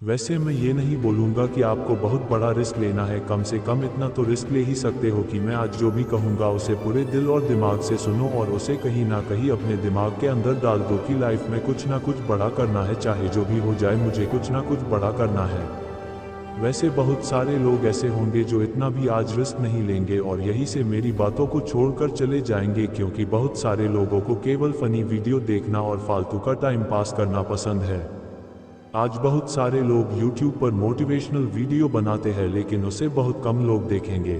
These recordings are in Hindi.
वैसे मैं ये नहीं बोलूँगा कि आपको बहुत बड़ा रिस्क लेना है, कम से कम इतना तो रिस्क ले ही सकते हो कि मैं आज जो भी कहूँगा उसे पूरे दिल और दिमाग से सुनो और उसे कहीं ना कहीं अपने दिमाग के अंदर डाल दो कि लाइफ में कुछ ना कुछ बड़ा करना है, चाहे जो भी हो जाए मुझे कुछ ना कुछ बड़ा करना है। वैसे बहुत सारे लोग ऐसे होंगे जो इतना भी आज रिस्क नहीं लेंगे और यहीं से मेरी बातों को छोड़कर चले जाएंगे, क्योंकि बहुत सारे लोगों को केवल फनी वीडियो देखना और फालतू का टाइम पास करना पसंद है। आज बहुत सारे लोग YouTube पर मोटिवेशनल वीडियो बनाते हैं, लेकिन उसे बहुत कम लोग देखेंगे,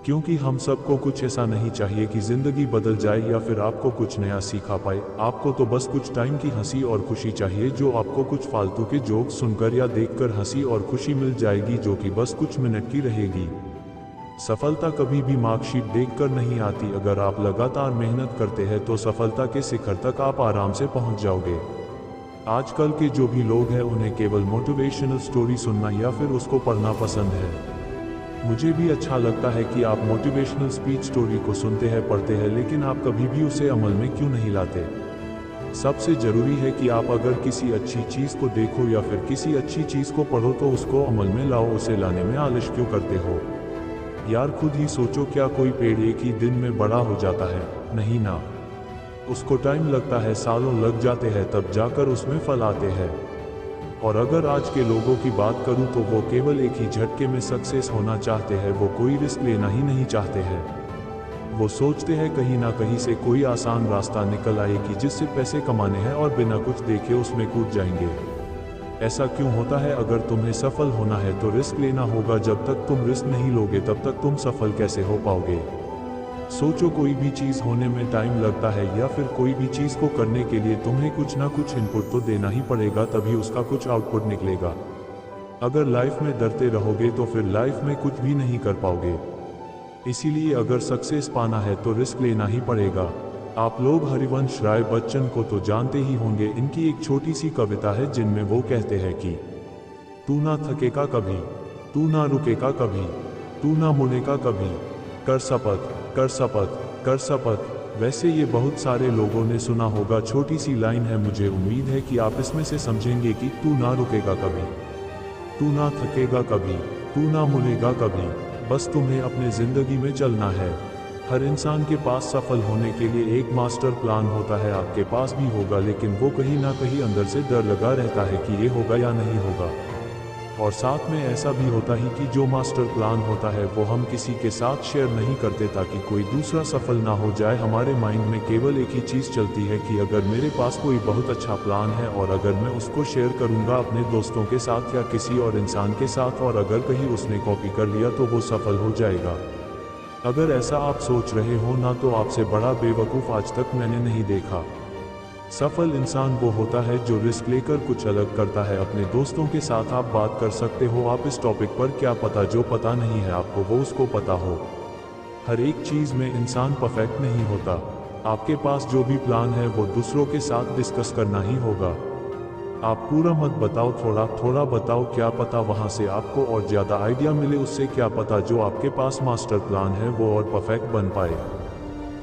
क्योंकि हम सबको कुछ ऐसा नहीं चाहिए कि ज़िंदगी बदल जाए या फिर आपको कुछ नया सिखा पाए। आपको तो बस कुछ टाइम की हंसी और खुशी चाहिए, जो आपको कुछ फालतू के जोक सुनकर या देखकर हंसी और खुशी मिल जाएगी, जो कि बस कुछ मिनट की रहेगी। सफलता कभी भी मार्कशीट देखकर नहीं आती। अगर आप लगातार मेहनत करते हैं तो सफलता के शिखर तक आप आराम से पहुंच जाओगे। आजकल के जो भी लोग हैं उन्हें केवल मोटिवेशनल स्टोरी सुनना या फिर उसको पढ़ना पसंद है। मुझे भी अच्छा लगता है कि आप मोटिवेशनल स्पीच स्टोरी को सुनते हैं, पढ़ते हैं, लेकिन आप कभी भी उसे अमल में क्यों नहीं लाते? सबसे ज़रूरी है कि आप अगर किसी अच्छी चीज़ को देखो या फिर किसी अच्छी चीज़ को पढ़ो तो उसको अमल में लाओ। उसे लाने में आलस क्यों करते हो यार? खुद ही सोचो, क्या कोई पेड़ एक ही दिन में बड़ा हो जाता है? नहीं ना, उसको टाइम लगता है, सालों लग जाते हैं, तब जाकर उसमें फल आते हैं। और अगर आज के लोगों की बात करूं तो वो केवल एक ही झटके में सक्सेस होना चाहते हैं, वो कोई रिस्क लेना ही नहीं चाहते हैं। वो सोचते हैं कहीं ना कहीं से कोई आसान रास्ता निकल आए कि जिससे पैसे कमाने हैं और बिना कुछ देखे उसमें कूद जाएंगे। ऐसा क्यों होता है? अगर तुम्हें सफल होना है तो रिस्क लेना होगा। जब तक तुम रिस्क नहीं लोगे तब तक तुम सफल कैसे हो पाओगे? सोचो, कोई भी चीज़ होने में टाइम लगता है या फिर कोई भी चीज़ को करने के लिए तुम्हें कुछ ना कुछ इनपुट तो देना ही पड़ेगा, तभी उसका कुछ आउटपुट निकलेगा। अगर लाइफ में डरते रहोगे तो फिर लाइफ में कुछ भी नहीं कर पाओगे। इसीलिए अगर सक्सेस पाना है तो रिस्क लेना ही पड़ेगा। आप लोग हरिवंश राय बच्चन को तो जानते ही होंगे। इनकी एक छोटी सी कविता है जिनमें वो कहते हैं कि तू ना थकेगा कभी, तू ना रुकेगा कभी, तू ना मुड़ेगा कभी, कर शपथ, कर शपथ, कर शपथ। वैसे ये बहुत सारे लोगों ने सुना होगा। छोटी सी लाइन है, मुझे उम्मीद है कि आप इसमें से समझेंगे कि तू ना रुकेगा कभी, तू ना थकेगा कभी, तू ना मुड़ेगा कभी, बस तुम्हें अपने ज़िंदगी में चलना है। हर इंसान के पास सफल होने के लिए एक मास्टर प्लान होता है, आपके पास भी होगा, लेकिन वो कहीं ना कहीं अंदर से डर लगा रहता है कि ये होगा या नहीं होगा। और साथ में ऐसा भी होता ही कि जो मास्टर प्लान होता है वो हम किसी के साथ शेयर नहीं करते ताकि कोई दूसरा सफल ना हो जाए। हमारे माइंड में केवल एक ही चीज़ चलती है कि अगर मेरे पास कोई बहुत अच्छा प्लान है और अगर मैं उसको शेयर करूंगा अपने दोस्तों के साथ या किसी और इंसान के साथ, और अगर कहीं उसने कॉपी कर लिया तो वो सफल हो जाएगा। अगर ऐसा आप सोच रहे हो ना, तो आपसे बड़ा बेवकूफ़ आज तक मैंने नहीं देखा। सफल इंसान वो होता है जो रिस्क लेकर कुछ अलग करता है। अपने दोस्तों के साथ आप बात कर सकते हो आप इस टॉपिक पर, क्या पता जो पता नहीं है आपको वो उसको पता हो। हर एक चीज़ में इंसान परफेक्ट नहीं होता। आपके पास जो भी प्लान है वो दूसरों के साथ डिस्कस करना ही होगा। आप पूरा मत बताओ, थोड़ा थोड़ा बताओ, क्या पता वहाँ से आपको और ज़्यादा आइडिया मिले। उससे क्या पता जो आपके पास मास्टर प्लान है वो और परफेक्ट बन पाए।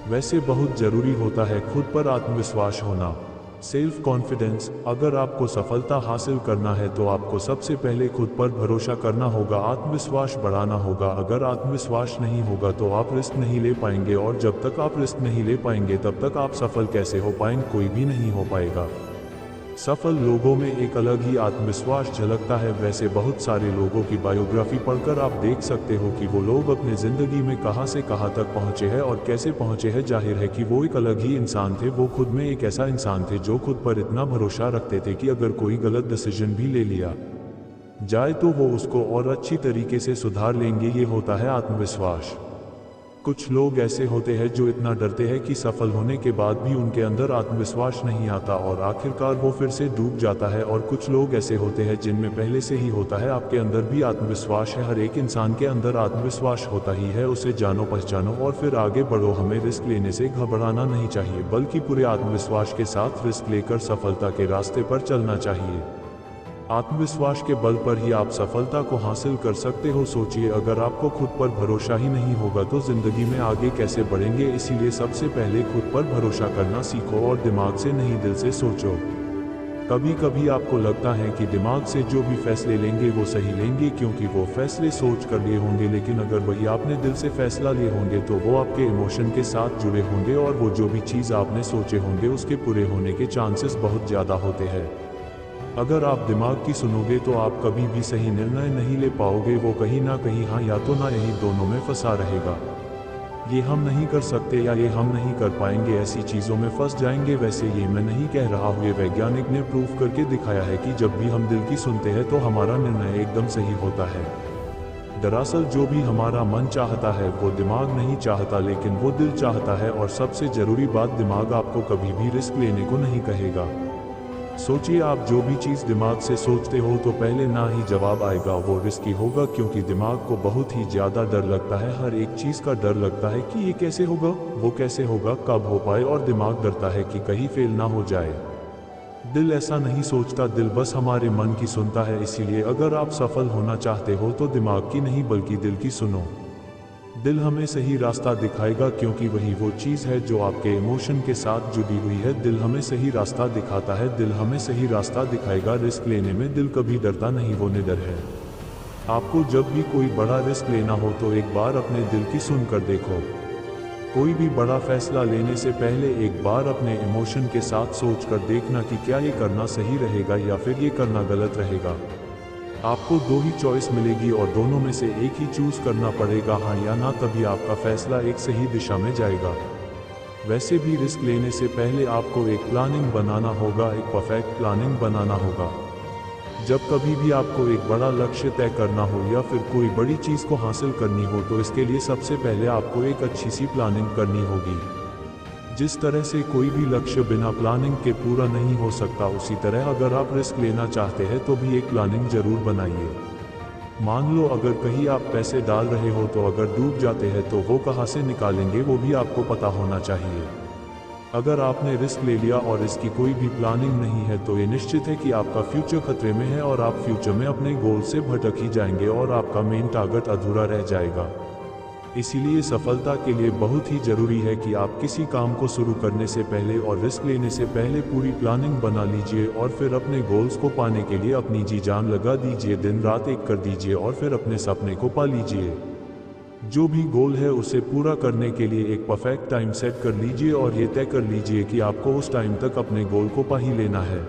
वैसे बहुत ज़रूरी होता है खुद पर आत्मविश्वास होना, सेल्फ कॉन्फिडेंस। अगर आपको सफलता हासिल करना है तो आपको सबसे पहले खुद पर भरोसा करना होगा, आत्मविश्वास बढ़ाना होगा। अगर आत्मविश्वास नहीं होगा तो आप रिस्क नहीं ले पाएंगे, और जब तक आप रिस्क नहीं ले पाएंगे तब तक आप सफल कैसे हो पाएंगे? कोई भी नहीं हो पाएगा। सफल लोगों में एक अलग ही आत्मविश्वास झलकता है। वैसे बहुत सारे लोगों की बायोग्राफी पढ़कर आप देख सकते हो कि वो लोग अपने ज़िंदगी में कहां से कहां तक पहुंचे हैं और कैसे पहुंचे हैं। जाहिर है कि वो एक अलग ही इंसान थे। वो खुद में एक ऐसा इंसान थे जो खुद पर इतना भरोसा रखते थे कि अगर कोई गलत डिसीजन भी ले लिया जाए तो वो उसको और अच्छी तरीके से सुधार लेंगे। ये होता है आत्मविश्वास। कुछ लोग ऐसे होते हैं जो इतना डरते हैं कि सफल होने के बाद भी उनके अंदर आत्मविश्वास नहीं आता और आखिरकार वो फिर से डूब जाता है। और कुछ लोग ऐसे होते हैं जिनमें पहले से ही होता है। आपके अंदर भी आत्मविश्वास है, हर एक इंसान के अंदर आत्मविश्वास होता ही है। उसे जानो, पहचानो और फिर आगे बढ़ो। हमें रिस्क लेने से घबराना नहीं चाहिए, बल्कि पूरे आत्मविश्वास के साथ रिस्क लेकर सफलता के रास्ते पर चलना चाहिए। आत्मविश्वास के बल पर ही आप सफलता को हासिल कर सकते हो। सोचिए, अगर आपको खुद पर भरोसा ही नहीं होगा तो जिंदगी में आगे कैसे बढ़ेंगे? इसीलिए सबसे पहले खुद पर भरोसा करना सीखो और दिमाग से नहीं दिल से सोचो। कभी कभी आपको लगता है कि दिमाग से जो भी फैसले लेंगे वो सही लेंगे क्योंकि वो फैसले सोच कर लिए होंगे, लेकिन अगर वही आपने दिल से फैसला लिए होंगे तो वो आपके इमोशन के साथ जुड़े होंगे और वो जो भी चीज़ आपने सोचे होंगे उसके पूरे होने के चांसेस बहुत ज़्यादा होते हैं। अगर आप दिमाग की सुनोगे तो आप कभी भी सही निर्णय नहीं ले पाओगे, वो कहीं ना कहीं हाँ या तो ना यही दोनों में फंसा रहेगा। ये हम नहीं कर सकते या ये हम नहीं कर पाएंगे, ऐसी चीज़ों में फंस जाएंगे। वैसे ये मैं नहीं कह रहा हूँ, ये वैज्ञानिक ने प्रूव करके दिखाया है कि जब भी हम दिल की सुनते हैं तो हमारा निर्णय एकदम सही होता है। दरअसल जो भी हमारा मन चाहता है वो दिमाग नहीं चाहता, लेकिन वो दिल चाहता है। और सबसे ज़रूरी बात, दिमाग आपको कभी भी रिस्क लेने को नहीं कहेगा। सोचिए, आप जो भी चीज़ दिमाग से सोचते हो तो पहले ना ही जवाब आएगा वो रिस्की होगा, क्योंकि दिमाग को बहुत ही ज़्यादा डर लगता है। हर एक चीज़ का डर लगता है कि ये कैसे होगा, वो कैसे होगा, कब हो पाए, और दिमाग डरता है कि कहीं फेल ना हो जाए। दिल ऐसा नहीं सोचता, दिल बस हमारे मन की सुनता है। इसीलिए अगर आप सफल होना चाहते हो तो दिमाग की नहीं बल्कि दिल की सुनो। दिल हमें सही रास्ता दिखाएगा, क्योंकि वही वो चीज़ है जो आपके इमोशन के साथ जुड़ी हुई है। दिल हमें सही रास्ता दिखाता है, दिल हमें सही रास्ता दिखाएगा। रिस्क लेने में दिल कभी डरता नहीं, वो निडर है। आपको जब भी कोई बड़ा रिस्क लेना हो तो एक बार अपने दिल की सुन कर देखो। कोई भी बड़ा फैसला लेने से पहले एक बार अपने इमोशन के साथ सोच कर देखना कि क्या ये करना सही रहेगा या फिर ये करना गलत रहेगा। आपको दो ही चॉइस मिलेगी और दोनों में से एक ही चूज करना पड़ेगा, हाँ या ना, तभी आपका फैसला एक सही दिशा में जाएगा। वैसे भी रिस्क लेने से पहले आपको एक प्लानिंग बनाना होगा, एक परफेक्ट प्लानिंग बनाना होगा। जब कभी भी आपको एक बड़ा लक्ष्य तय करना हो या फिर कोई बड़ी चीज़ को हासिल करनी हो तो इसके लिए सबसे पहले आपको एक अच्छी सी प्लानिंग करनी होगी। जिस तरह से कोई भी लक्ष्य बिना प्लानिंग के पूरा नहीं हो सकता, उसी तरह अगर आप रिस्क लेना चाहते हैं तो भी एक प्लानिंग जरूर बनाइए। मान लो अगर कहीं आप पैसे डाल रहे हो तो अगर डूब जाते हैं तो वो कहाँ से निकालेंगे वो भी आपको पता होना चाहिए। अगर आपने रिस्क ले लिया और इसकी कोई भी प्लानिंग नहीं है तो ये निश्चित है कि आपका फ्यूचर खतरे में है और आप फ्यूचर में अपने गोल से भटक ही जाएंगे और आपका मेन टारगेट अधूरा रह जाएगा। इसीलिए सफलता के लिए बहुत ही जरूरी है कि आप किसी काम को शुरू करने से पहले और रिस्क लेने से पहले पूरी प्लानिंग बना लीजिए और फिर अपने गोल्स को पाने के लिए अपनी जी जान लगा दीजिए, दिन रात एक कर दीजिए और फिर अपने सपने को पा लीजिए। जो भी गोल है उसे पूरा करने के लिए एक परफेक्ट टाइम सेट कर लीजिए और ये तय कर लीजिए कि आपको उस टाइम तक अपने गोल को पा ही लेना है।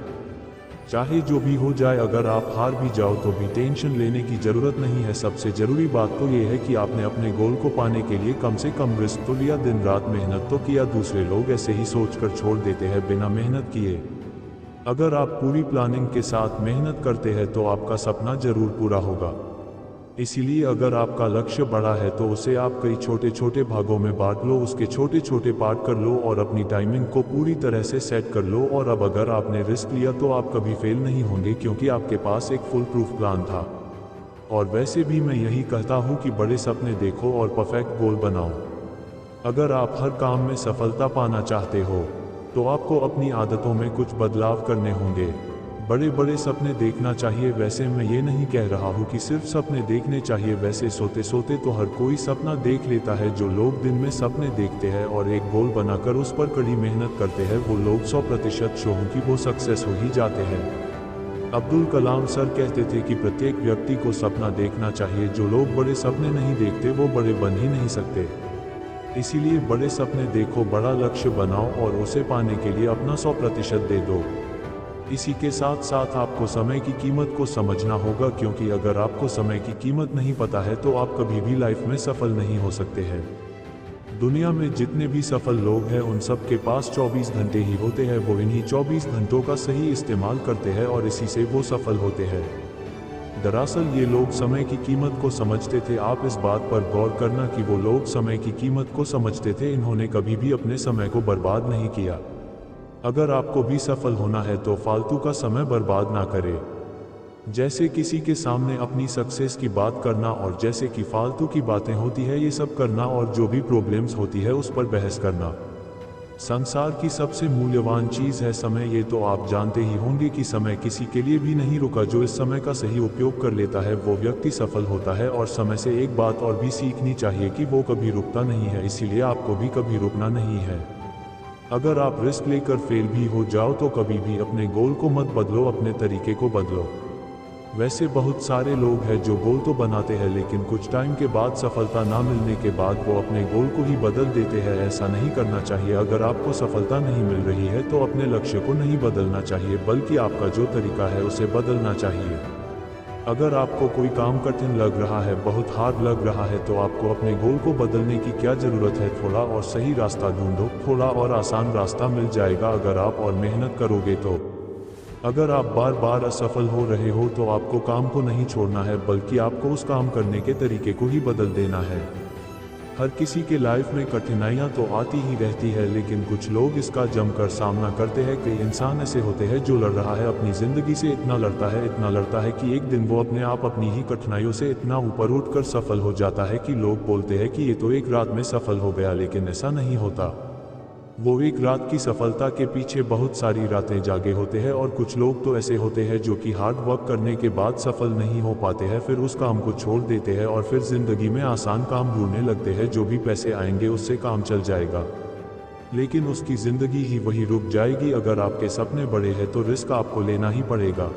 चाहे जो भी हो जाए, अगर आप हार भी जाओ तो भी टेंशन लेने की ज़रूरत नहीं है। सबसे ज़रूरी बात तो ये है कि आपने अपने गोल को पाने के लिए कम से कम रिस्क तो लिया, दिन रात मेहनत तो किया। दूसरे लोग ऐसे ही सोचकर छोड़ देते हैं बिना मेहनत किए। अगर आप पूरी प्लानिंग के साथ मेहनत करते हैं तो आपका सपना ज़रूर पूरा होगा। इसीलिए अगर आपका लक्ष्य बड़ा है तो उसे आप कई छोटे छोटे भागों में बांट लो, उसके छोटे छोटे पार्ट कर लो और अपनी टाइमिंग को पूरी तरह से सेट कर लो। और अब अगर आपने रिस्क लिया तो आप कभी फेल नहीं होंगे, क्योंकि आपके पास एक फुल प्रूफ प्लान था। और वैसे भी मैं यही कहता हूँ कि बड़े सपने देखो और परफेक्ट गोल बनाओ। अगर आप हर काम में सफलता पाना चाहते हो तो आपको अपनी आदतों में कुछ बदलाव करने होंगे। बड़े बड़े सपने देखना चाहिए। वैसे मैं ये नहीं कह रहा हूँ कि सिर्फ सपने देखने चाहिए, वैसे सोते सोते तो हर कोई सपना देख लेता है। जो लोग दिन में सपने देखते हैं और एक गोल बनाकर उस पर कड़ी मेहनत करते हैं वो लोग 100% श्योर हूँ कि वो सक्सेस हो ही जाते हैं। अब्दुल कलाम सर कहते थे कि प्रत्येक व्यक्ति को सपना देखना चाहिए। जो लोग बड़े सपने नहीं देखते वो बड़े बन ही नहीं सकते। इसीलिए बड़े सपने देखो, बड़ा लक्ष्य बनाओ और उसे पाने के लिए अपना 100% दे दो। इसी के साथ साथ आपको समय की कीमत को समझना होगा, क्योंकि अगर आपको समय की कीमत नहीं पता है तो आप कभी भी लाइफ में सफल नहीं हो सकते हैं। दुनिया में जितने भी सफल लोग हैं उन सब के पास 24 घंटे ही होते हैं। वो इन्हीं 24 घंटों का सही इस्तेमाल करते हैं और इसी से वो सफल होते हैं। दरअसल ये लोग समय की कीमत को समझते थे। आप इस बात पर गौर करना कि वो लोग समय की कीमत को समझते थे, इन्होंने कभी भी अपने समय को बर्बाद नहीं किया। अगर आपको भी सफल होना है तो फालतू का समय बर्बाद ना करें। जैसे किसी के सामने अपनी सक्सेस की बात करना और जैसे कि फालतू की बातें होती है ये सब करना, और जो भी प्रॉब्लम्स होती है उस पर बहस करना। संसार की सबसे मूल्यवान चीज़ है समय। ये तो आप जानते ही होंगे कि समय किसी के लिए भी नहीं रुका। जो इस समय का सही उपयोग कर लेता है वो व्यक्ति सफल होता है। और समय से एक बात और भी सीखनी चाहिए कि वो कभी रुकता नहीं है, इसीलिए आपको भी कभी रुकना नहीं है। अगर आप रिस्क लेकर फेल भी हो जाओ तो कभी भी अपने गोल को मत बदलो, अपने तरीके को बदलो। वैसे बहुत सारे लोग हैं जो गोल तो बनाते हैं लेकिन कुछ टाइम के बाद सफलता ना मिलने के बाद वो अपने गोल को ही बदल देते हैं। ऐसा नहीं करना चाहिए। अगर आपको सफलता नहीं मिल रही है तो अपने लक्ष्य को नहीं बदलना चाहिए, बल्कि आपका जो तरीका है उसे बदलना चाहिए। अगर आपको कोई काम कठिन लग रहा है, बहुत हार्ड लग रहा है, तो आपको अपने गोल को बदलने की क्या ज़रूरत है? थोड़ा और सही रास्ता ढूंढो, थोड़ा और आसान रास्ता मिल जाएगा अगर आप और मेहनत करोगे तो। अगर आप बार बार असफल हो रहे हो तो आपको काम को नहीं छोड़ना है, बल्कि आपको उस काम करने के तरीके को ही बदल देना है। हर किसी के लाइफ में कठिनाइयाँ तो आती ही रहती है, लेकिन कुछ लोग इसका जमकर सामना करते हैं। कई इंसान ऐसे होते हैं जो लड़ रहा है अपनी ज़िंदगी से, इतना लड़ता है कि एक दिन वो अपने आप अपनी ही कठिनाइयों से इतना ऊपर उठकर सफल हो जाता है कि लोग बोलते हैं कि ये तो एक रात में सफल हो गया, लेकिन ऐसा नहीं होता। वो एक रात की सफलता के पीछे बहुत सारी रातें जागे होते हैं। और कुछ लोग तो ऐसे होते हैं जो कि हार्ड वर्क करने के बाद सफल नहीं हो पाते हैं, फिर उस काम को छोड़ देते हैं और फिर जिंदगी में आसान काम ढूंढने लगते हैं। जो भी पैसे आएंगे उससे काम चल जाएगा, लेकिन उसकी जिंदगी ही वही रुक जाएगी। अगर आपके सपने बड़े हैं तो रिस्क आपको लेना ही पड़ेगा।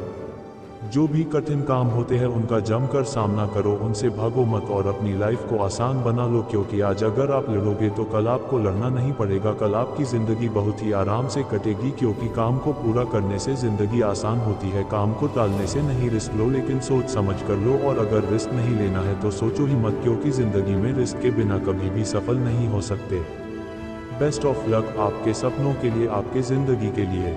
जो भी कठिन काम होते हैं उनका जमकर सामना करो, उनसे भागो मत और अपनी लाइफ को आसान बना लो। क्योंकि आज अगर आप लड़ोगे तो कल आपको लड़ना नहीं पड़ेगा, कल आपकी ज़िंदगी बहुत ही आराम से कटेगी। क्योंकि काम को पूरा करने से ज़िंदगी आसान होती है, काम को टालने से नहीं। रिस्क लो, लेकिन सोच समझ कर लो। और अगर रिस्क नहीं लेना है तो सोचो ही मत, क्योंकि ज़िंदगी में रिस्क के बिना कभी भी सफल नहीं हो सकते। बेस्ट ऑफ लक आपके सपनों के लिए, आपके ज़िंदगी के लिए।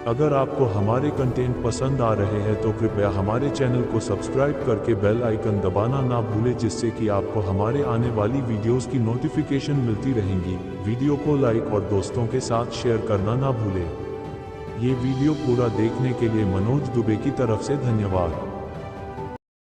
अगर आपको हमारे कंटेंट पसंद आ रहे हैं तो कृपया हमारे चैनल को सब्सक्राइब करके बेल आइकन दबाना ना भूलें, जिससे कि आपको हमारे आने वाली वीडियोस की नोटिफिकेशन मिलती रहेंगी। वीडियो को लाइक और दोस्तों के साथ शेयर करना ना भूलें। ये वीडियो पूरा देखने के लिए मनोज दुबे की तरफ से धन्यवाद।